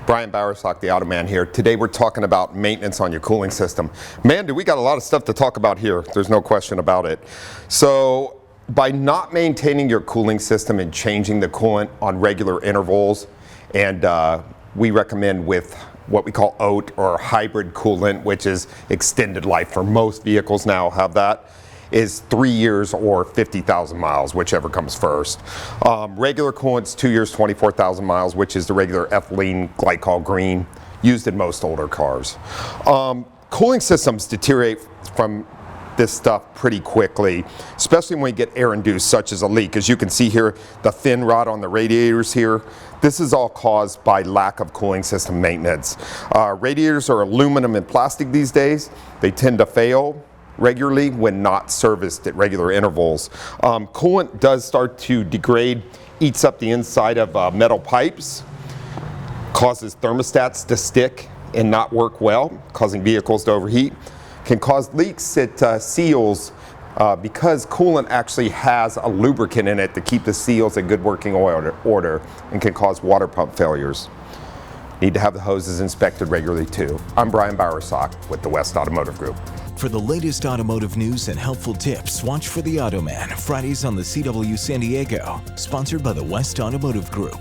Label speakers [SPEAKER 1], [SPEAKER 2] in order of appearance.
[SPEAKER 1] Brian Bowersock, the Automan here. Today we're talking about maintenance on your cooling system. Man, do we got a lot of stuff to talk about here. There's no question about it. So by not maintaining your cooling system and changing the coolant on regular intervals, and we recommend with what we call OAT or hybrid coolant, which is extended life for most vehicles now have that, is 3 years or 50,000 miles, whichever comes first. Regular coolant's 2 years, 24,000 miles, which is the regular ethylene glycol green used in most older cars. Cooling systems deteriorate from this stuff pretty quickly, especially when you get air-induced, such as a leak. As you can see here, the thin rod on the radiators here, this is all caused by lack of cooling system maintenance. Radiators are aluminum and plastic these days. They tend to fail regularly when not serviced at regular intervals. Coolant does start to degrade, eats up the inside of metal pipes, causes thermostats to stick and not work well, causing vehicles to overheat, can cause leaks at seals because coolant actually has a lubricant in it to keep the seals in good working order and can cause water pump failures. Need to have the hoses inspected regularly too. I'm Brian Bowersock with the West Automotive Group.
[SPEAKER 2] For the latest automotive news and helpful tips, watch for The Automan, Fridays on the CW San Diego, sponsored by the West Automotive Group.